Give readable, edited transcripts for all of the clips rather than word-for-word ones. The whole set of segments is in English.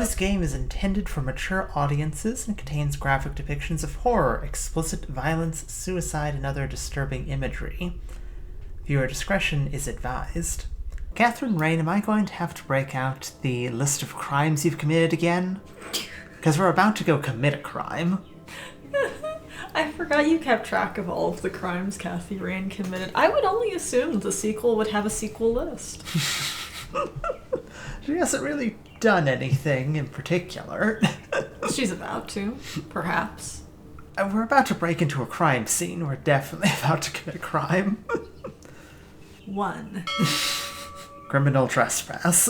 This game is intended for mature audiences and contains graphic depictions of horror, explicit violence, suicide, and other disturbing imagery. Viewer discretion is advised. Katherine Rain, am I going to have to break out the list of crimes you've committed again? Because we're about to go commit a crime. I forgot you kept track of all of the crimes Kathy Rain committed. I would only assume the sequel would have a sequel list. She hasn't really done anything in particular. She's about to, perhaps. We're about to break into a crime scene. We're definitely about to commit a crime. 1. Criminal trespass.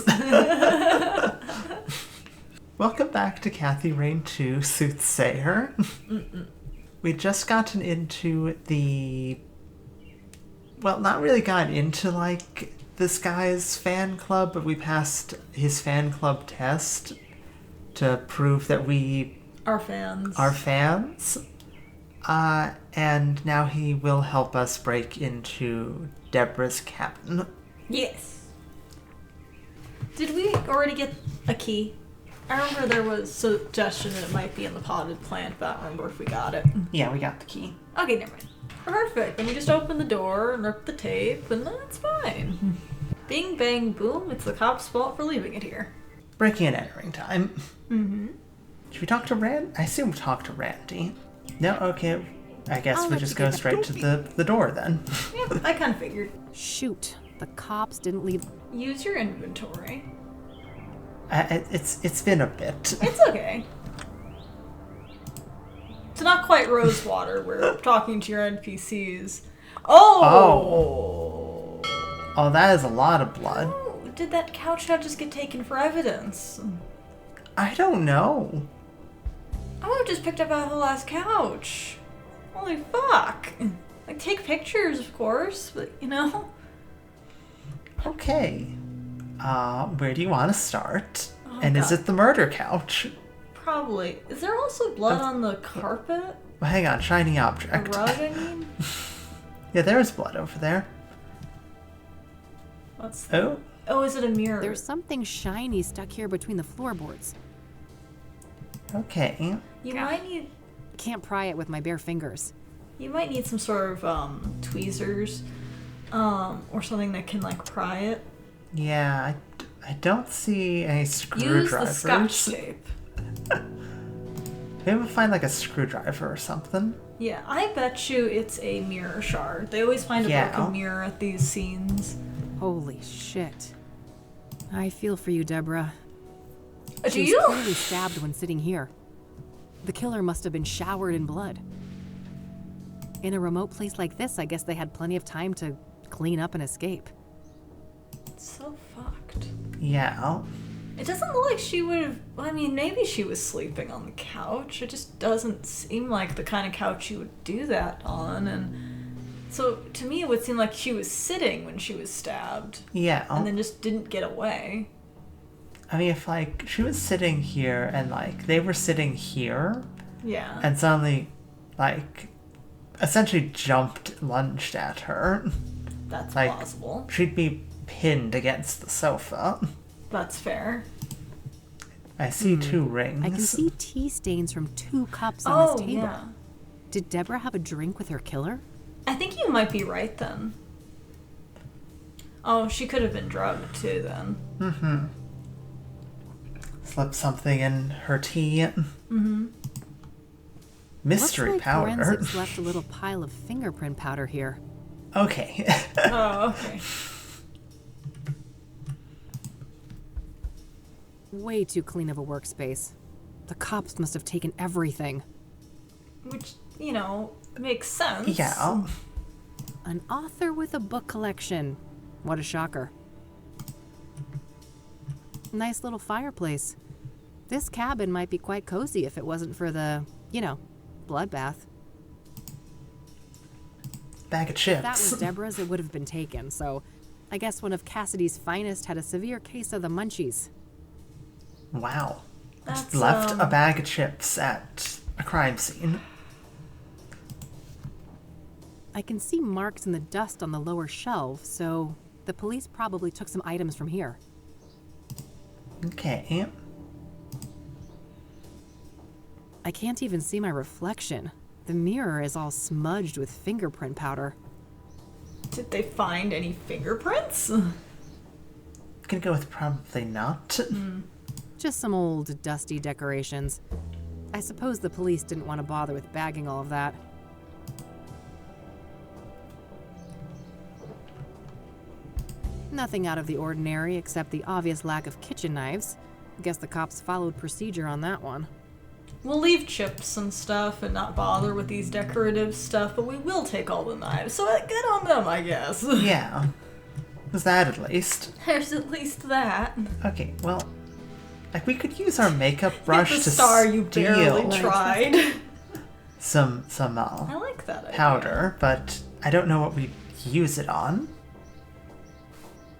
Welcome back to Kathy Rain 2 Soothsayer. We just gotten into not really gotten into, like, this guy's fan club, but we passed his fan club test to prove that we are fans. And now he will help us break into Deborah's cabin. Yes. Did we already get a key? I remember there was suggestion that it might be in the potted plant, but I don't remember if we got it. Yeah, we got the key. Okay, never mind. Perfect. Then we just open the door and rip the tape, and that's fine. Bing, bang, boom. It's the cop's fault for leaving it here. Breaking and entering time. Mm-hmm. Should we talk to Rand? I assume we'll talk to Randy. No? Okay. I guess we just go straight to the door then. Yep, I kind of figured. Shoot. The cops didn't leave. Use your inventory. It's been a bit. It's okay. It's not quite Rosewater. We're talking to your NPCs. Oh, that is a lot of blood. Oh, did that couch not just get taken for evidence? I don't know. I would have just picked up a whole ass couch. Holy fuck. Like, take pictures, of course, but, you know. Okay. Where do you want to start? Oh, and God. Is it the murder couch? Probably. Is there also blood on the carpet? Well, hang on, shiny object. The rug, I mean? Yeah, there's blood over there. What's that? Oh, is it a mirror? There's something shiny stuck here between the floorboards. Okay. You might need... Can't pry it with my bare fingers. You might need some sort of tweezers, or something that can, like, pry it. Yeah, I don't see any screwdrivers. Use the Scotch tape. Maybe we'll find like a screwdriver or something. Yeah, I bet you it's a mirror shard. They always find a broken mirror at these scenes. Holy shit. I feel for you, Deborah. Do She you? was clearly stabbed when sitting here. The killer must have been showered in blood. In a remote place like this, I guess they had plenty of time to clean up and escape. So fucked. Yeah. It doesn't look like she would have... I mean, maybe she was sleeping on the couch. It just doesn't seem like the kind of couch you would do that on. And so, to me, it would seem like she was sitting when she was stabbed. Yeah. And then just didn't get away. I mean, if, like, she was sitting here and, like, they were sitting here. Yeah. And suddenly, like, essentially lunged at her. That's like, plausible. She'd be pinned against the sofa. That's fair. I see 2 rings. I can see tea stains from 2 cups on this table. Yeah. Did Deborah have a drink with her killer? I think you might be right then. Oh, she could have been drugged too then. Mm-hmm. Slipped something in her tea. Mm-hmm. Mystery Looks like powder. Forensics left a little pile of fingerprint powder here. Okay. Oh, okay. Way too clean of a workspace. The cops must have taken everything. Which, you know, makes sense. Yeah. An author with a book collection. What a shocker. Nice little fireplace. This cabin might be quite cozy if it wasn't for the, bloodbath. Bag of chips. If that was Deborah's, it would have been taken, so I guess one of Kassidy's finest had a severe case of the munchies. Wow. That's, Just left a bag of chips at a crime scene. I can see marks in the dust on the lower shelf, so the police probably took some items from here. Okay. I can't even see my reflection. The mirror is all smudged with fingerprint powder. Did they find any fingerprints? Gonna go with probably not. Just some old, dusty decorations. I suppose the police didn't want to bother with bagging all of that. Nothing out of the ordinary except the obvious lack of kitchen knives. Guess the cops followed procedure on that one. We'll leave chips and stuff and not bother with these decorative stuff, but we will take all the knives, so good on them, I guess. Yeah. There's that at least. There's at least that. Okay, well, like we could use our makeup brush Get the to star you steal barely tried. some I like that idea. powder, but I don't know what we use it on.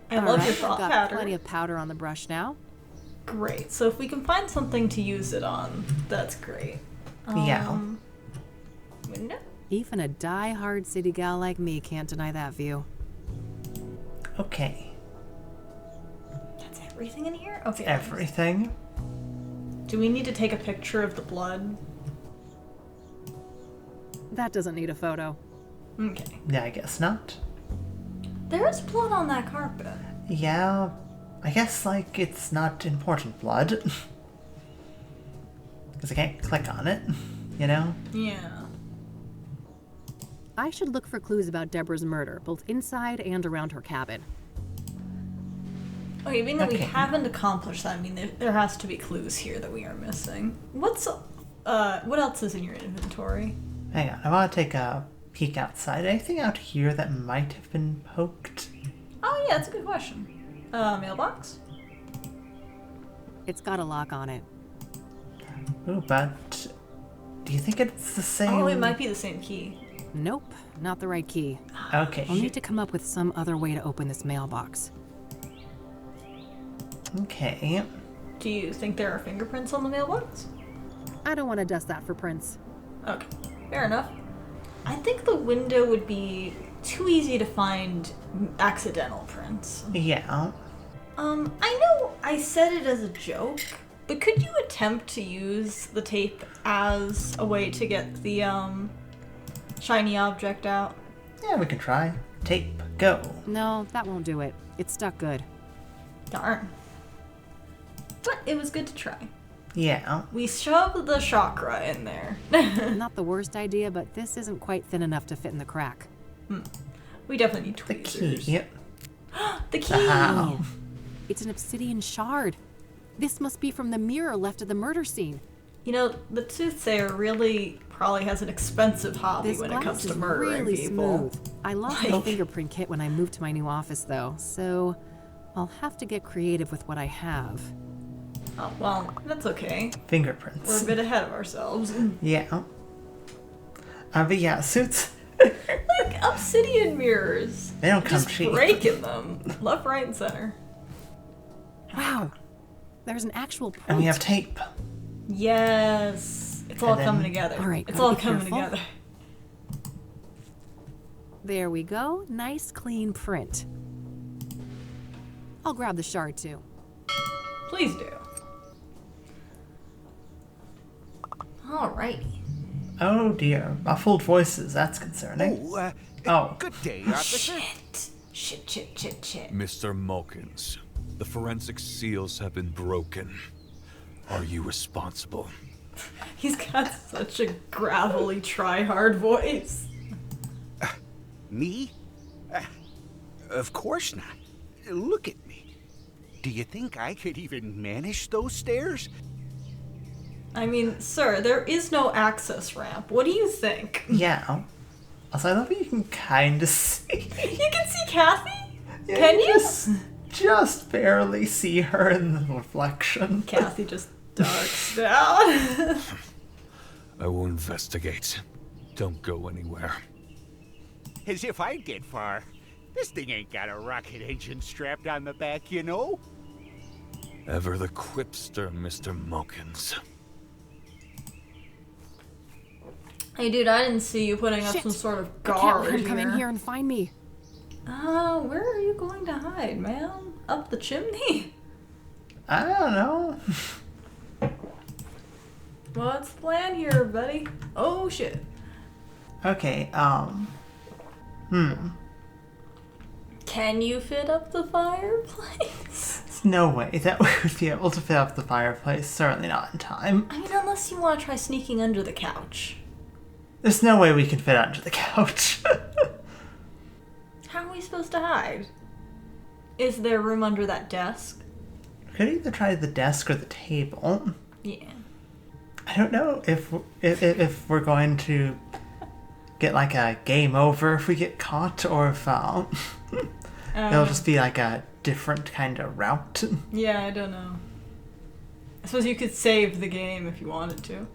I love your I've thought got powder. plenty of powder on the brush now. Great. So if we can find something to use it on, that's great. Yeah. Window? Even a die-hard city gal like me can't deny that view. Okay. That's everything in here? Okay. Everything. Do we need to take a picture of the blood? That doesn't need a photo. Okay. Yeah, I guess not. There is blood on that carpet. Yeah, I guess, like, it's not important blood. Because I can't click on it, you know? Yeah. I should look for clues about Deborah's murder, both inside and around her cabin. Okay, being that we Okay. haven't accomplished that, I mean, there has to be clues here that we are missing. What else is in your inventory? Hang on, I want to take a peek outside. Anything out here that might have been poked? Oh yeah, that's a good question. Mailbox? It's got a lock on it. Ooh, but do you think it's the same? Oh, it might be the same key. Nope, not the right key. Okay. I'll need to come up with some other way to open this mailbox. Okay. Do you think there are fingerprints on the mailbox? I don't want to dust that for prints. Okay, fair enough. I think the window would be too easy to find accidental prints. Yeah. I know I said it as a joke, but could you attempt to use the tape as a way to get the, shiny object out? Yeah, we can try. Tape, go. No, that won't do it. It's stuck good. Darn. But it was good to try. Yeah. We shoved the chakra in there. Not the worst idea, but this isn't quite thin enough to fit in the crack. We definitely need The tweezers. key. The key! Wow. It's an obsidian shard. This must be from the mirror left at the murder scene. You know, the Soothsayer really probably has an expensive hobby This when it glass comes to is murdering really people. smooth. I lost my fingerprint kit when I moved to my new office, though, so I'll have to get creative with what I have. Oh, well, that's okay. Fingerprints. We're a bit ahead of ourselves. Yeah. But yeah, suits. Like obsidian mirrors. They don't come Just cheap. breaking them. Left, right, and center. Wow, there's an actual print. And we have tape. Yes. It's all then- coming together. All right, It's gotta all be coming careful. together. There we go. Nice, clean print. I'll grab the shard, too. Please do. Alrighty. Oh dear. Muffled voices. That's concerning. Oh. Good day, officer. Shit. Mr. Mulkins, the forensic seals have been broken. Are you responsible? He's got such a gravelly, try-hard voice. Me? Of course not. Look at me. Do you think I could even manage those stairs? I mean, sir, there is no access ramp. What do you think? Yeah. Also, I love that you can kind of see. You can see Kathy? Yeah, Can you? Just barely see her in the reflection. Kathy just darks down. I will investigate. Don't go anywhere. As if I'd get far. This thing ain't got a rocket engine strapped on the back, you know? Ever the quipster, Mr. Mulkins. Hey, dude, I didn't see you putting up Shit. some sort of I can't guard let him come in here and find me. Where are you going to hide, man? Up the chimney? I don't know. What's the plan here, buddy? Oh, shit. Okay, Can you fit up the fireplace? There's no way that we would be able to fit up the fireplace. Certainly not in time. I mean, unless you want to try sneaking under the couch. There's no way we can fit under the couch. How are we supposed to hide? Is there room under that desk? Could either try the desk or the table. Yeah. I don't know if we're going to get like a game over if we get caught, or if it'll just be like a different kind of route. Yeah, I don't know. I suppose you could save the game if you wanted to.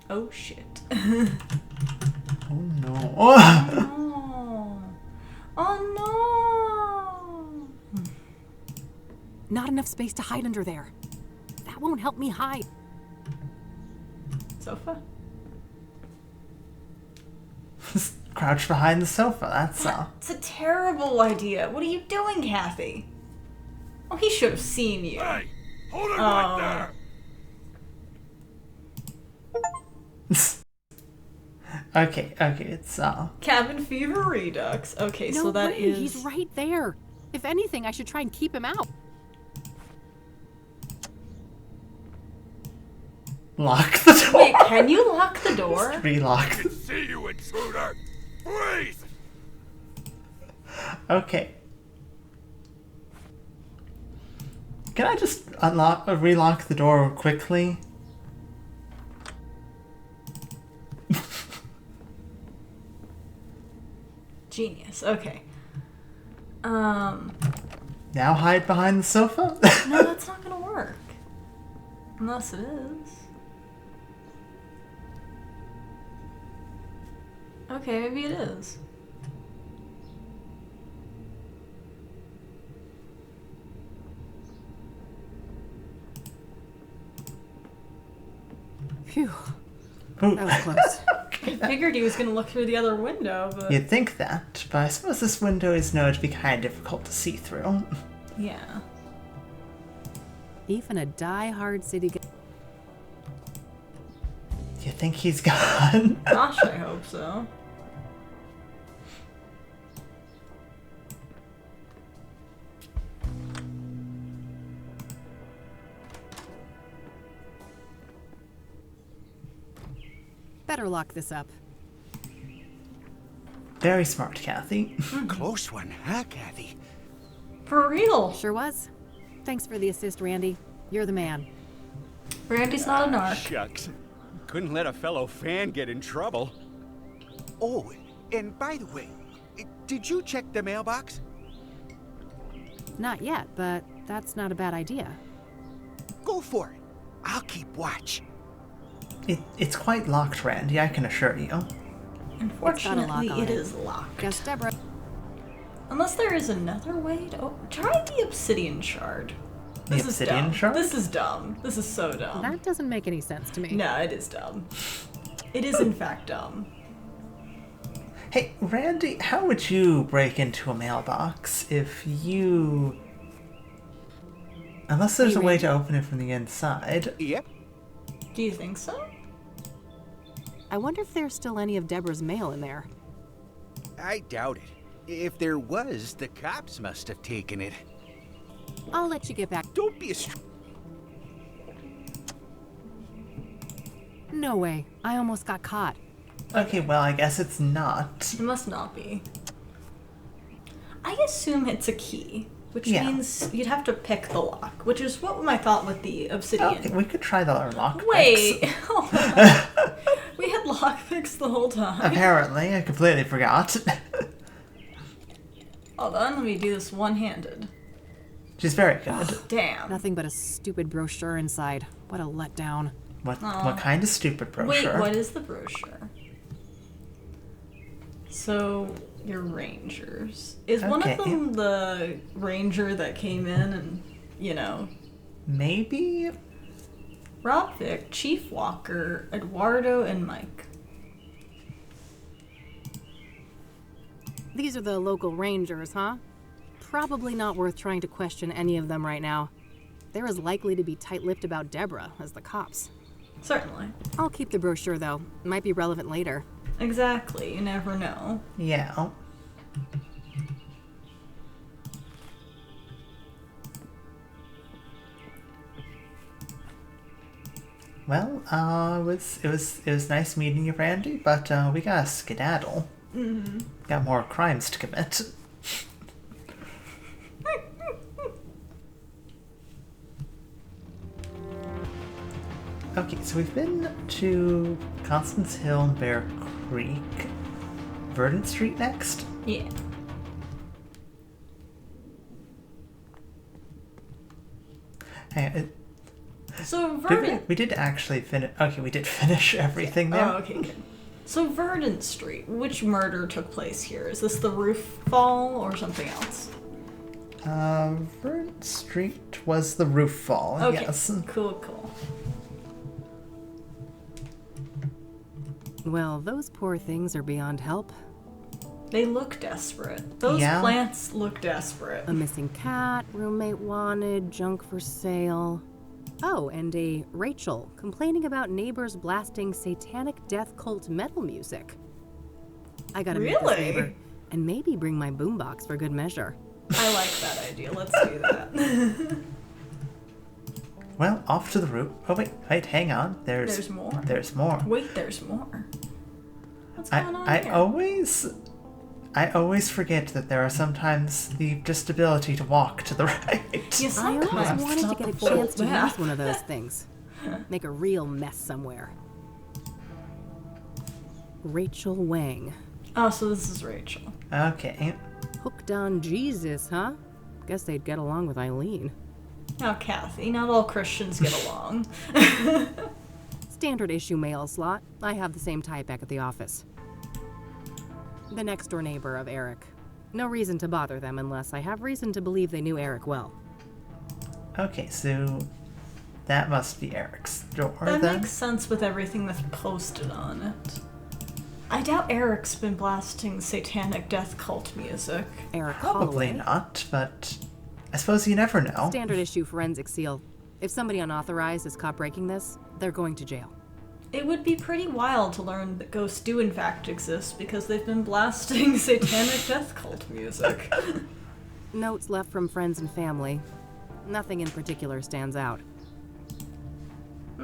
Oh shit. Oh no. Oh. Oh no. Not enough space to hide under there. That won't help me hide. Sofa? Crouch behind the sofa. That's It's a terrible idea. What are you doing, Kathy? Oh, he should have seen you. Hey, hold it right there. Okay, it's Cabin fever redux. Okay, No so that way, is. he's right there. If anything, I should try and keep him out. lock the door. Wait, can you lock the door? Relock. See you, intruder. Please. Okay. Can I just relock the door quickly? Genius. Okay. Now hide behind the sofa? No, that's not gonna work. Unless it is. Okay, maybe it is. Phew, Ooh. that was close. I figured he was gonna look through the other window, but You'd think that, but I suppose this window is known to be kind of difficult to see through. yeah. Even a die-hard city Do you think he's gone? Gosh, I hope so. Better lock this up. Very smart, Kathy. Close one, huh, Kathy? For real. Sure was. Thanks for the assist, Randy. You're the man. Randy's not a narc. Shucks. Couldn't let a fellow fan get in trouble. Oh, and by the way, did you check the mailbox? Not yet, but that's not a bad idea. Go for it. I'll keep watch. It's quite locked, Randy, I can assure you. Unfortunately, on it it. is locked. Guess Deborah. Unless there is another way to. Oh, try the obsidian shard. The This is obsidian dumb. shard? This is dumb. This is so dumb. That doesn't make any sense to me. No, it is dumb. It is in fact dumb. Hey, Randy, how would you break into a mailbox if you... Unless there's a way to open it from the inside. Yep. Do you think so? I wonder if there's still any of Deborah's mail in there. I doubt it. If there was, the cops must have taken it. I'll let you get back. Don't be a No way. I almost got caught. Okay, well, I guess it's not. It must not be. I assume it's a key, which Yeah. means you'd have to pick the lock, which is what my thought with the obsidian. Okay, we could try the lock. Wait, hold on. We had lockpicks the whole time. Apparently, I completely forgot. Hold on, let me do this one-handed. She's very good. Damn. Nothing but a stupid brochure inside. What a letdown. What kind of stupid brochure? Wait, what is the brochure? So, your rangers. Is one Okay. of them the ranger that came in and, you know, Maybe? Rob Vic, Chief Walker, Eduardo, and Mike? These are the local rangers, huh? Probably not worth trying to question any of them right now. They're as likely to be tight-lipped about Deborah as the cops. Certainly. I'll keep the brochure, though. Might be relevant later. Exactly. You never know. Yeah. Well, it was nice meeting you, Randy, but we gotta skedaddle. Mm-hmm. Got more crimes to commit. Okay, so we've been to Constance Hill and Bear Creek. Verdant Street next? Yeah. Hey, So Verdant... we did actually finish... Okay, we did finish everything there. Oh, okay, good. So Verdant Street, which murder took place here? Is this the roof fall or something else? Verdant Street was the roof fall, Okay, yes. cool. Well, those poor things are beyond help. They look desperate. Those plants look desperate. A missing cat, roommate wanted, junk for sale. Oh, and a Rachel complaining about neighbors blasting satanic death cult metal music. I gotta meet this neighbor and maybe bring my boombox for good measure. I like that idea. Let's do that. Well, off to the roof. Oh, wait, hang on. There's more. There's more. Wait, there's more. What's going on here? I always forget that there are sometimes the just ability to walk to the right. Yes, I always wanted to get a chance to use one of those things. Make a real mess somewhere. Rachel Wang. Oh, so this is Rachel. Okay. Hooked on Jesus, huh? Guess they'd get along with Eileen. Now, Kathy, not all Christians get along. Standard issue mail slot. I have the same type back at the office. The next door neighbor of Eric. No reason to bother them unless I have reason to believe they knew Eric well. Okay, so that must be Eric's door That then. makes sense with everything that's posted on it. I doubt Eric's been blasting satanic death cult music. Eric Probably Holloway. not, but I suppose you never know. Standard issue forensic seal. If somebody unauthorized is caught breaking this, they're going to jail. It would be pretty wild to learn that ghosts do in fact exist because they've been blasting satanic death cult music. Notes left from friends and family. Nothing in particular stands out.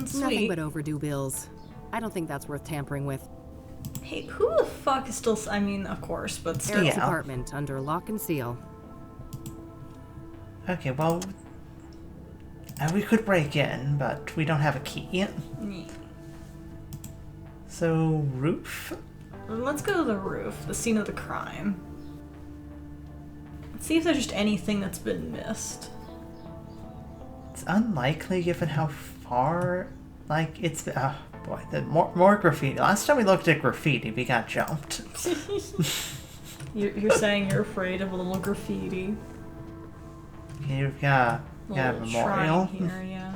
Sweet. Nothing but overdue bills. I don't think that's worth tampering with. Hey, who the fuck is still... I mean, of course, but still. Eric's Yeah. apartment under lock and seal. Okay, well, we could break in, but we don't have a key. Yeah. So, roof? Let's go to the roof, the scene of the crime. Let's see if there's just anything that's been missed. It's unlikely given how far, like, it's... Oh, boy, the more graffiti. Last time we looked at graffiti, we got jumped. You're saying you're afraid of a little graffiti. You've got a Little memorial. shrine here, yeah.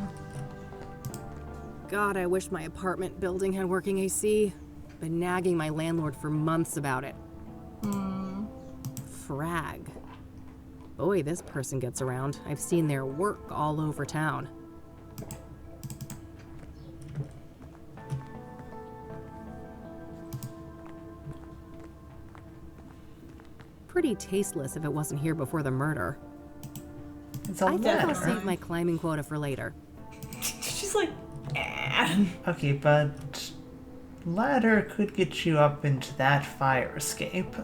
God, I wish my apartment building had working AC. Been nagging my landlord for months about it. Frag. Boy, this person gets around. I've seen their work all over town. Pretty tasteless if it wasn't here before the murder. It's a I think I'll ladder. save my climbing quota for later. She's like, Okay, but ladder could get you up into that fire escape.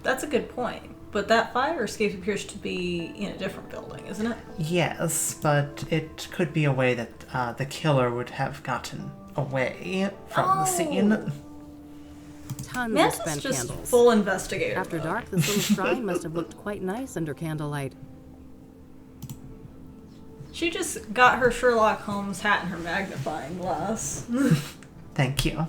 That's a good point. But that fire escape appears to be in a different building, isn't it? Yes, but it could be a way that the killer would have gotten away from the scene. Tons Mantis of spent just candles. full investigator. After mode. dark, this little shrine must have looked quite nice under candlelight. She just got her Sherlock Holmes hat and her magnifying glass. Thank you.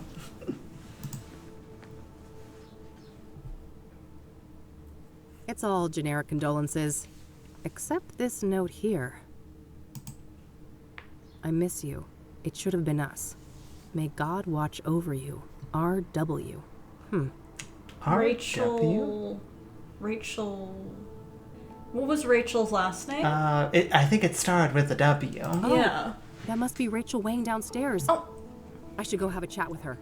It's all generic condolences. Except this note here. I miss you. It should have been us. May God watch over you. R.W. Rachel. What was Rachel's last name? I think it started with a W. Yeah. That must be Rachel Wang downstairs. Oh. I should go have a chat with her.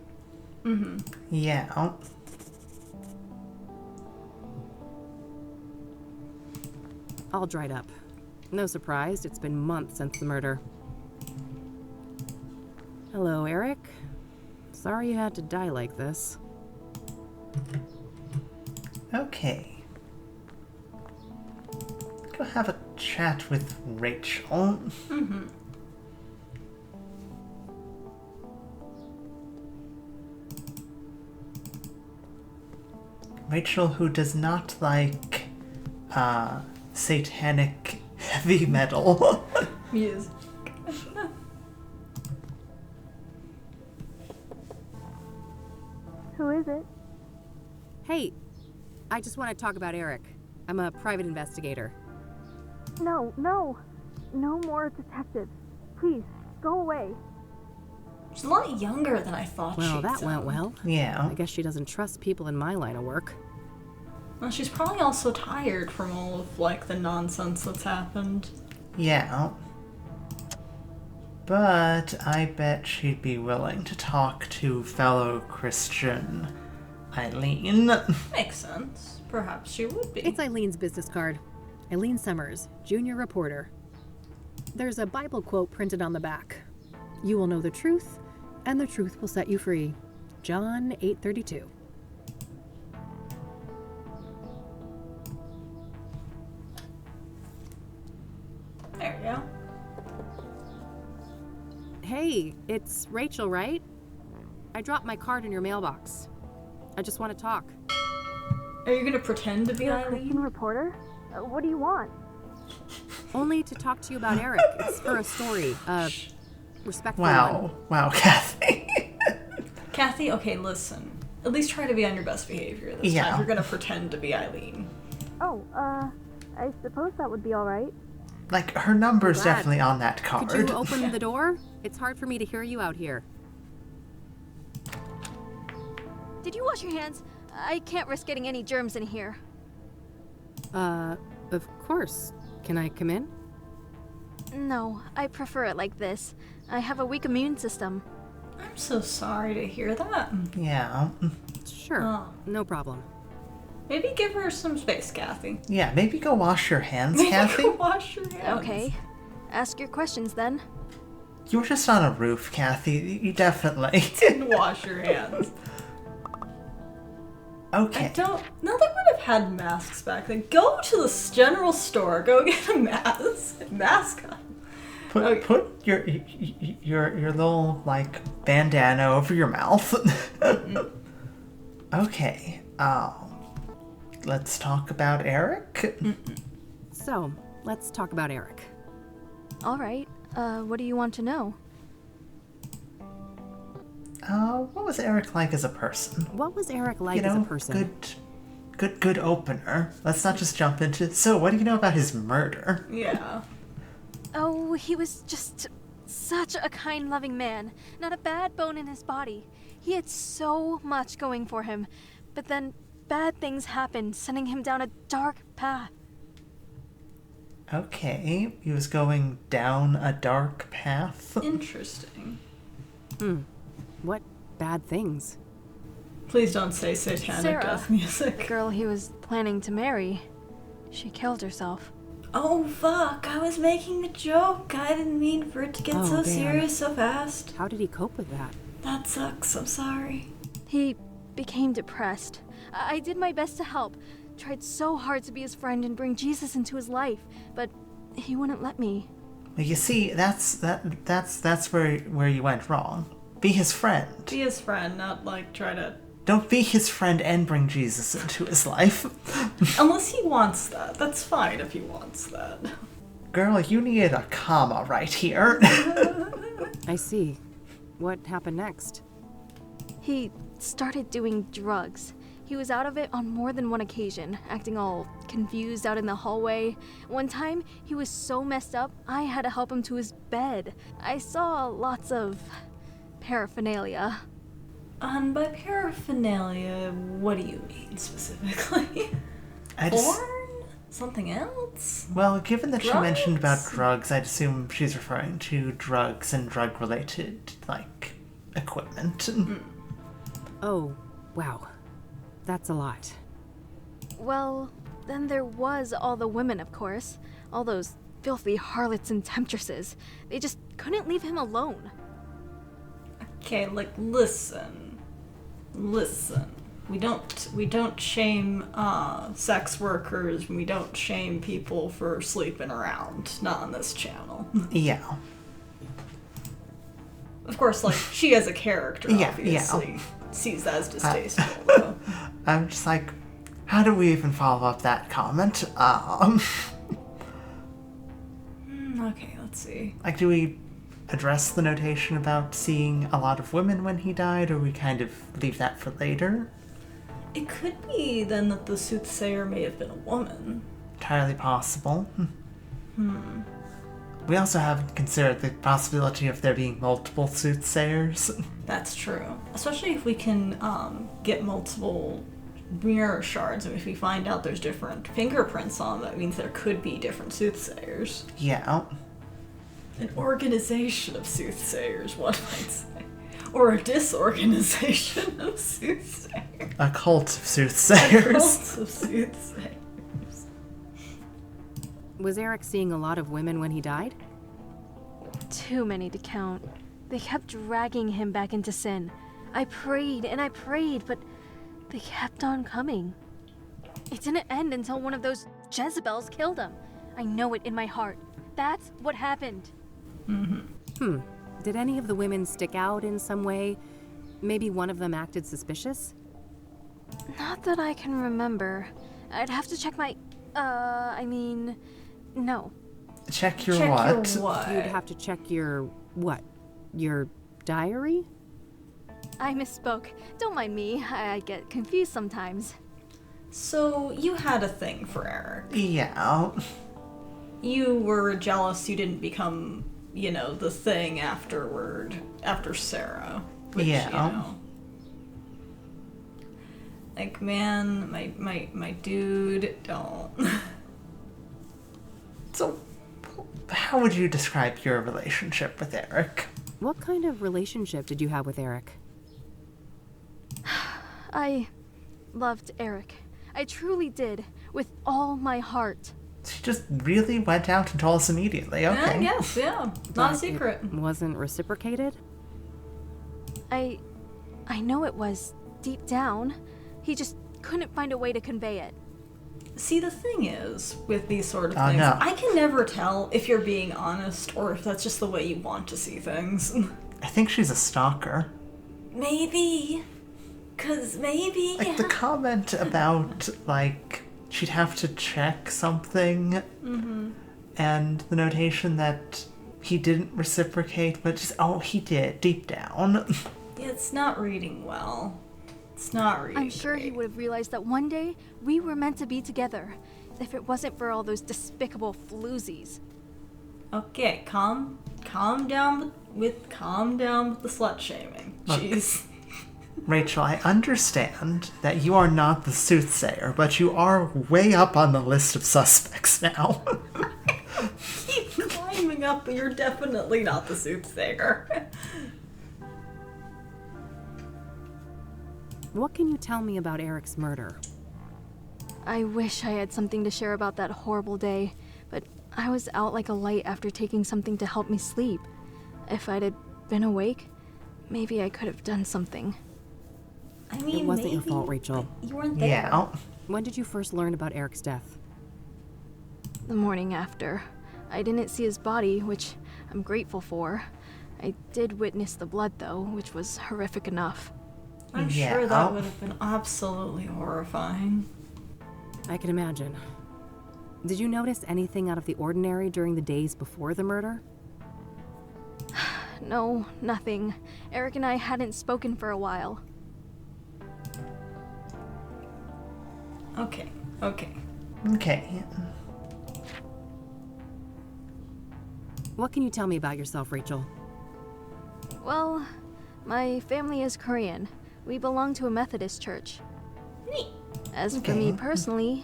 Mm-hmm. Yeah. All dried up. No surprise, it's been months since the murder. Hello, Eric. Sorry you had to die like this. Okay. Go have a chat with Rachel. Mm-hmm. Rachel, who does not like satanic heavy metal. Yes. Who is it? Hey, I just want to talk about Eric. I'm a private investigator. No more detectives. Please, go away. She's a lot younger than I thought Well, she'd that went sound. well. Yeah. I guess she doesn't trust people in my line of work. Well, she's probably also tired from all of, like, the nonsense that's happened. Yeah. But I bet she'd be willing to talk to fellow Christian Eileen. Makes sense. Perhaps she would be. It's Eileen's business card. Eileen Summers, junior reporter. There's a Bible quote printed on the back. You will know the truth, and the truth will set you free. John 8:32. There you go. Hey, it's Rachel, right? I dropped my card in your mailbox. I just want to talk. Are you gonna pretend to be You're a Eileen? Christian reporter? What do you want? Only to talk to you about Eric. It's for a story. Respectful Wow. one. Wow, Kathy. Kathy, okay, listen. At least try to be on your best behavior this Yeah. time. You're gonna pretend to be Eileen. Oh, I suppose that would be alright. Like, her number's Glad. definitely on that card. Could you open the door? It's hard for me to hear you out here. Did you wash your hands? I can't risk getting any germs in here. Of course. Can I come in? No, I prefer it like this. I have a weak immune system. I'm so sorry to hear that. Yeah. Sure. Oh. No problem. Maybe give her some space, Kathy. Yeah, maybe go wash your hands, Maybe Kathy. go wash your hands. Okay. Ask your questions then. You were just on a roof, Kathy. You definitely. Didn't wash your hands. Okay. I don't. No, they would have had masks back then. Go to the general store. Go get a mask. Mask on. Put your little, like, bandana over your mouth. Okay. Let's talk about Eric. So, let's talk about Eric. All right. What do you want to know? What was Eric like as a person? What was Eric like You know, as a person? good opener. Let's not just jump into. So, what do you know about his murder? Yeah. Oh, he was just such a kind, loving man. Not a bad bone in his body. He had so much going for him. But then bad things happened, sending him down a dark path. Okay, he was going down a dark path. Interesting. What bad things? Please don't say satanic Sarah. death The music. girl he was planning to marry. She killed herself. Oh fuck! I was making a joke. I didn't mean for it to get Oh, so damn. serious so fast. How did he cope with that? That sucks. I'm sorry. He became depressed. I did my best to help. Tried so hard to be his friend and bring Jesus into his life, but he wouldn't let me. Well, you see, that's where you went wrong. Be his friend. Be his friend, not like try to. Don't be his friend and bring Jesus into his life. Unless he wants that. That's fine if he wants that. Girl, you need a comma right here. I see. What happened next? He started doing drugs. He was out of it on more than one occasion, acting all confused out in the hallway. One time, he was so messed up, I had to help him to his bed. I saw lots of paraphernalia. And by paraphernalia, what do you mean specifically? I just, Porn? Something else? Well, given that she mentioned about Drugs? drugs, I'd assume she's referring to drugs and drug-related, like, equipment. Oh, wow. That's a lot. Well, then there was all the women, of course. All those filthy harlots and temptresses. They just couldn't leave him alone. Okay, like, listen. We don't shame sex workers. We don't shame people for sleeping around. Not on this channel. Yeah. Of course, like, she as a character obviously sees that as distasteful, though. I'm just like, how do we even follow up that comment? Okay, let's see. Like, do we address the notation about seeing a lot of women when he died, or we kind of leave that for later? It could be then that the soothsayer may have been a woman. Entirely possible. We also haven't considered the possibility of there being multiple soothsayers. That's true. Especially if we can get multiple mirror shards, and if we find out there's different fingerprints on them, that means there could be different soothsayers. Yeah. An organization of soothsayers, one might say. Or a disorganization of soothsayers. A cult of A soothsayers. cult of soothsayers. Was Eric seeing a lot of women when he died? Too many to count. They kept dragging him back into sin. I prayed and I prayed, but they kept on coming. It didn't end until one of those Jezebels killed him. I know it in my heart. That's what happened. Did any of the women stick out in some way? Maybe one of them acted suspicious? Not that I can remember. I'd have to check my... no. Check your Check what? your what? You'd have to check your... what? Your diary? I misspoke. Don't mind me. I get confused sometimes. So, you had a thing for Eric. Yeah. You were jealous you didn't become, the thing after Sarah. Which, Yeah. Like, man, my dude, don't. So, how would you describe your relationship with Eric? What kind of relationship did you have with Eric? I loved Eric. I truly did, with all my heart. She just really went out and told us immediately. Okay. Yeah, yes, yeah. Not a secret. It wasn't reciprocated? I know it was, deep down. He just couldn't find a way to convey it. See, the thing is, with these sort of Oh, things, no. I can never tell if you're being honest or if that's just the way you want to see things. I think she's a stalker. Maybe. 'Cause maybe. Like, the comment about, like, she'd have to check something, and the notation that he didn't reciprocate, but just, he did, deep down. It's not reading well. It's not reading I'm sure he great. would have realized that one day we were meant to be together, if it wasn't for all those despicable floozies. Okay, calm down with the slut shaming. Look. Jeez. Rachel, I understand that you are not the soothsayer, but you are way up on the list of suspects now. Keep climbing up, but you're definitely not the soothsayer. What can you tell me about Eric's murder? I wish I had something to share about that horrible day, but I was out like a light after taking something to help me sleep. If I'd had been awake, maybe I could have done something. I mean, It wasn't your maybe, fault, Rachel. but you weren't there. Yeah. When did you first learn about Eric's death? The morning after. I didn't see his body, which I'm grateful for. I did witness the blood, though, which was horrific enough. I'm Yeah. sure that would have been absolutely horrifying. I can imagine. Did you notice anything out of the ordinary during the days before the murder? No, nothing. Eric and I hadn't spoken for a while. Okay. Okay. What can you tell me about yourself, Rachel? Well, my family is Korean. We belong to a Methodist church. Neat. As for me Okay. personally,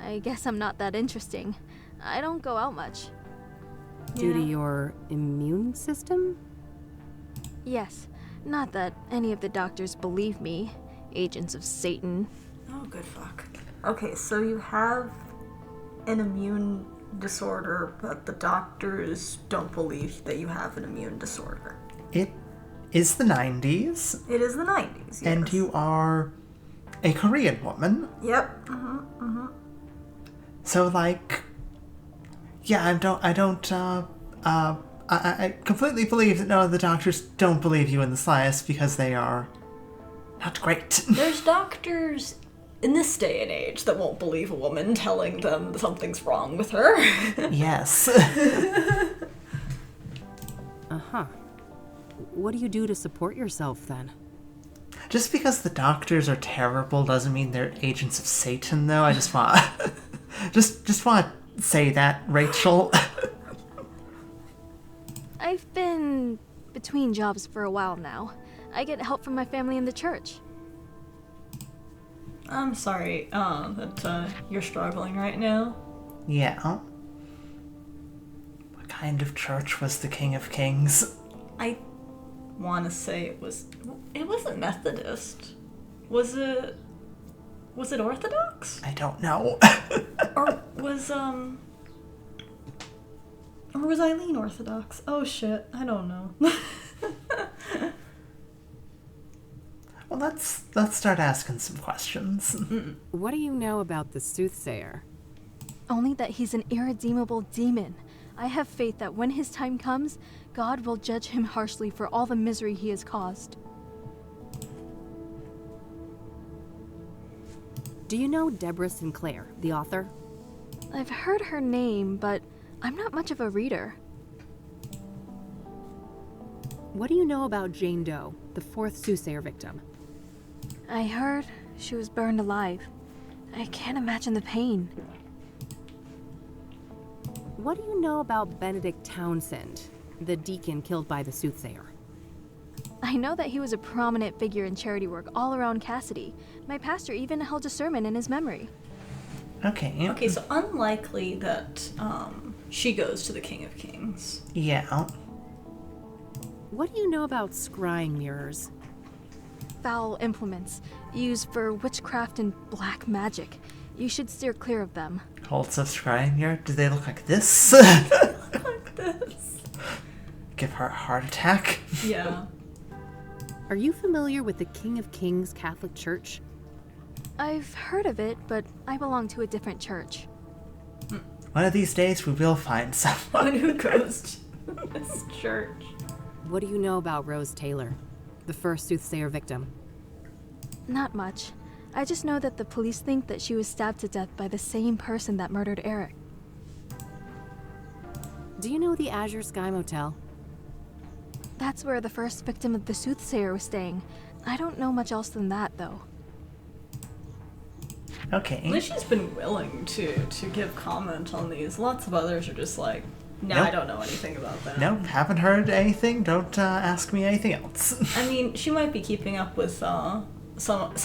I guess I'm not that interesting. I don't go out much. Due to your immune system? Yes, not that any of the doctors believe me. Agents of Satan. Oh, good fuck. Okay, so you have an immune disorder, but the doctors don't believe that you have an immune disorder. It is the 90s, It is the 90s, yes. and you are a Korean woman. Yep. So, like, yeah, I completely believe that none of the doctors don't believe you in the slightest because they are not great. There's doctors in this day and age that won't believe a woman telling them something's wrong with her. Yes. Uh-huh. What do you do to support yourself, then? Just because the doctors are terrible doesn't mean they're agents of Satan, though. I just want... just want to say that, Rachel. I've been between jobs for a while now. I get help from my family in the church. I'm sorry that you're struggling right now. Yeah. What kind of church was the King of Kings? I want to say it wasn't Methodist. Was it Orthodox? I don't know. Or was Eileen Orthodox? Oh shit, I don't know. Well, let's start asking some questions. What do you know about the Soothsayer? Only that he's an irredeemable demon. I have faith that when his time comes, God will judge him harshly for all the misery he has caused. Do you know Deborah Sinclair, the author? I've heard her name, but I'm not much of a reader. What do you know about Jane Doe, the fourth Soothsayer victim? I heard she was burned alive. I can't imagine the pain. What do you know about Benedict Townsend, the deacon killed by the Soothsayer? I know that he was a prominent figure in charity work all around Kassidy. My pastor even held a sermon in his memory. Okay. Okay, so unlikely that she goes to the King of Kings. Yeah. What do you know about scrying mirrors? Foul implements, used for witchcraft and black magic. You should steer clear of them. Hold subscribe here. Do they look like this? Like this. Give her a heart attack. Yeah. Are you familiar with the King of Kings Catholic Church? I've heard of it, but I belong to a different church. One of these days we will find someone. One who goes to this church. What do you know about Rose Taylor, the first Soothsayer victim? Not much. I just know that the police think that she was stabbed to death by the same person that murdered Eric. Do you know the Azure Sky Motel? That's where the first victim of the Soothsayer was staying. I don't know much else than that, though. Okay. At least she's been willing to give comment on these. Lots of others are just like, no, Nope. I don't know anything about that. Nope, haven't heard anything. Don't ask me anything else. I mean, she might be keeping up with some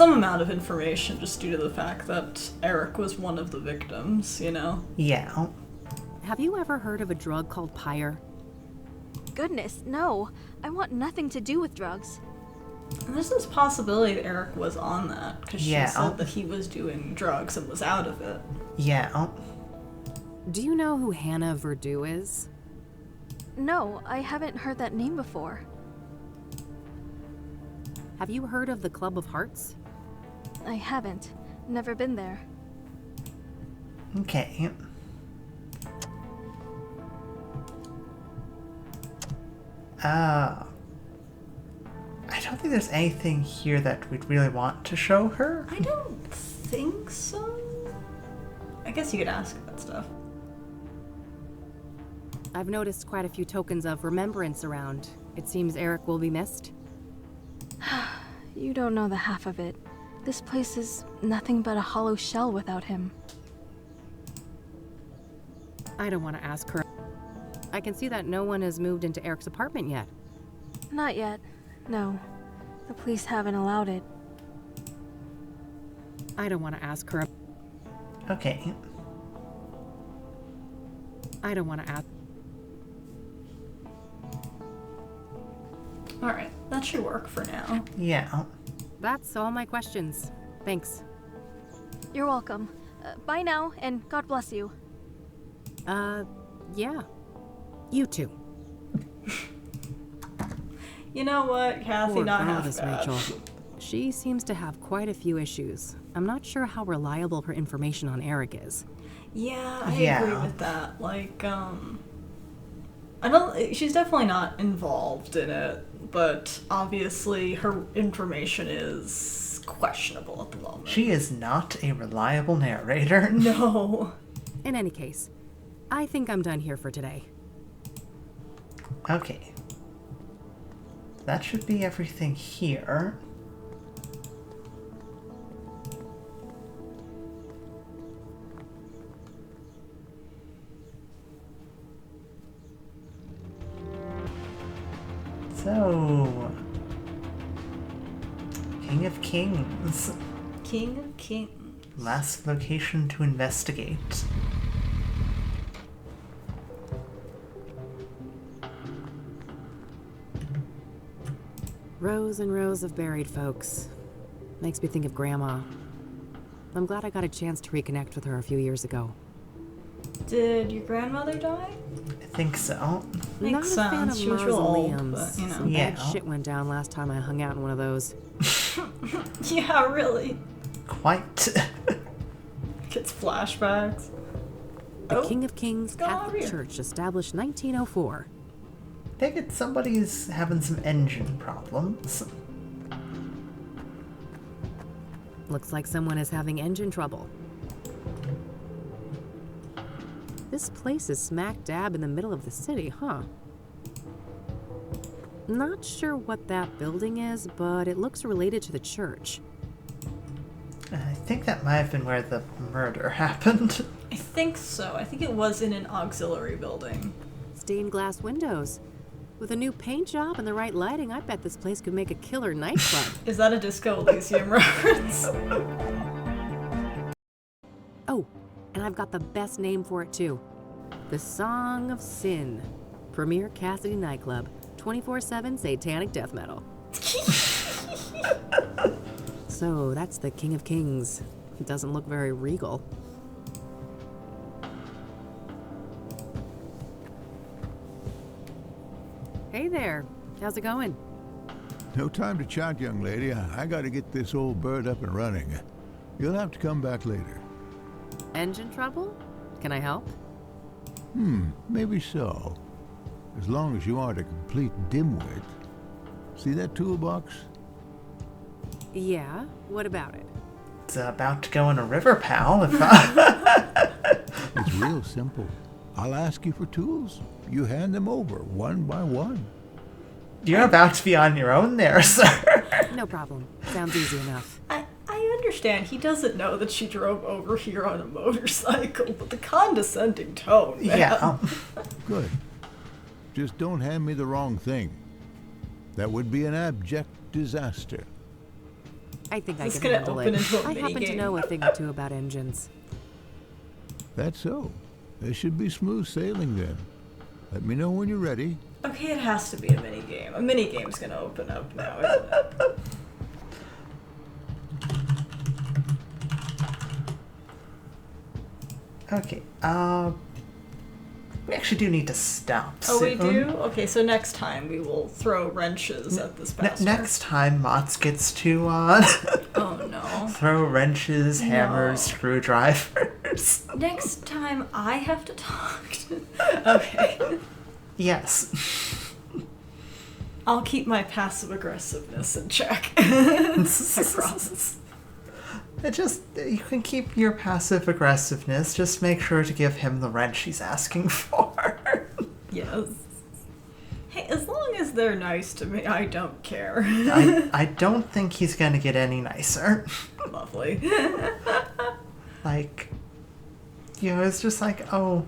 amount of information just due to the fact that Eric was one of the victims, you know? Yeah. Have you ever heard of a drug called Pyre? Goodness, no. I want nothing to do with drugs. And there's this possibility that Eric was on that, because she Yeah. said that he was doing drugs and was out of it. Yeah. Do you know who Hannah Verdew is? No, I haven't heard that name before. Have you heard of the Club of Hearts? I haven't. Never been there. Okay. I don't think there's anything here that we'd really want to show her. I don't think so. I guess you could ask that stuff. I've noticed quite a few tokens of remembrance around. It seems Eric will be missed. You don't know the half of it. This place is nothing but a hollow shell without him. I don't want to ask her. I can see that no one has moved into Eric's apartment yet. Not yet. No. The police haven't allowed it. I don't want to ask her. Okay. I don't want to ask. Alright, that should work for now. Yeah. That's all my questions. Thanks. You're welcome. Bye now, and God bless you. Yeah. You too. You know what, Kathy, Poor not girl, half this bad. Rachel. She seems to have quite a few issues. I'm not sure how reliable her information on Eric is. Yeah, I Yeah. agree with that. Like, I don't. She's definitely not involved in it, but obviously her information is questionable at the moment. She is not a reliable narrator. No. In any case, I think I'm done here for today. Okay. That should be everything here. So, King of Kings. King of Kings. Last location to investigate. Rows and rows of buried folks. Makes me think of Grandma. I'm glad I got a chance to reconnect with her a few years ago. Did your grandmother die? I think so. Makes Not a fan of sense. She was real old, mausoleums. but, you know. Some Yeah. bad shit went down last time I hung out in one of those. Yeah, really. Quite. Gets flashbacks. The Oh, King of Kings going on Catholic here? Church, established 1904. Think it somebody's having some engine problems. Looks like someone is having engine trouble. This place is smack dab in the middle of the city, huh? Not sure what that building is, but it looks related to the church. I think that might have been where the murder happened. I think so. I think it was in an auxiliary building. Stained glass windows. With a new paint job and the right lighting, I bet this place could make a killer nightclub. Is that a Disco Elysium reference? Oh, and I've got the best name for it too. The Song of Sin. Premier Kassidy nightclub. 24/7 satanic death metal. So that's the King of Kings. It doesn't look very regal. Hey there. How's it going? No time to chat, young lady. I gotta get this old bird up and running. You'll have to come back later. Engine trouble? Can I help? Maybe so. As long as you aren't a complete dimwit. See that toolbox? Yeah, what about it? It's about to go in a river, pal. If It's real simple. I'll ask you for tools. You hand them over, one by one. You're about to be on your own there, sir. No problem. Sounds easy enough. I understand he doesn't know that she drove over here on a motorcycle, but the condescending tone, man. Yeah. Good. Just don't hand me the wrong thing. That would be an abject disaster. I think I This can gonna handle open it. into a I happen to minigame. know a thing or two about engines. That's so. There should be smooth sailing then. Let me know when you're ready. Okay, it has to be a minigame. A minigame's gonna open up now, isn't it? Okay. We actually do need to stop Oh, we soon. do? Okay, so next time we will throw wrenches at this bastard. Next time, Mott's gets to Oh no. throw wrenches, hammers, No. screwdrivers. Next time I have to talk to... Okay. Yes. I'll keep my passive aggressiveness in check. I promise. You can keep your passive aggressiveness. Just make sure to give him the wrench he's asking for. Yes. Hey, as long as they're nice to me, I don't care. I don't think he's gonna get any nicer. Lovely. Like, it's just like, oh,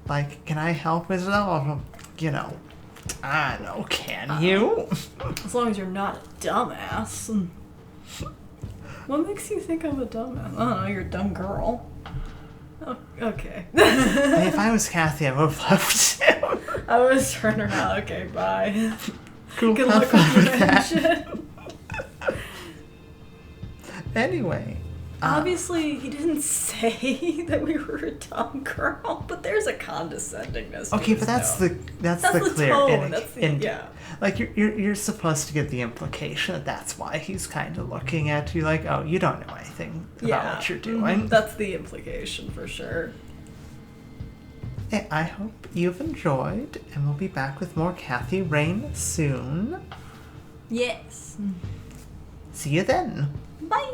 like, can I help with it? Oh, I know, can you? As long as you're not a dumbass. What makes you think I'm a dumbass? I don't know, you're a dumb girl. Oh, okay. If I was Kathy, I would have left him. I was turning around. Okay, bye. Cool. Good Have luck fun with with that. shit. Anyway. Obviously, he didn't say that we were a dumb girl, but there's a condescendingness. Okay, to but his tone. that's That's the the clear tone, that's the- yeah. Like you're supposed to get the implication that that's why he's kind of looking at you like, oh, you don't know anything about what you're doing. That's the implication for sure. Hey, I hope you've enjoyed, and we'll be back with more Kathy Rain soon. Yes. See you then. Bye.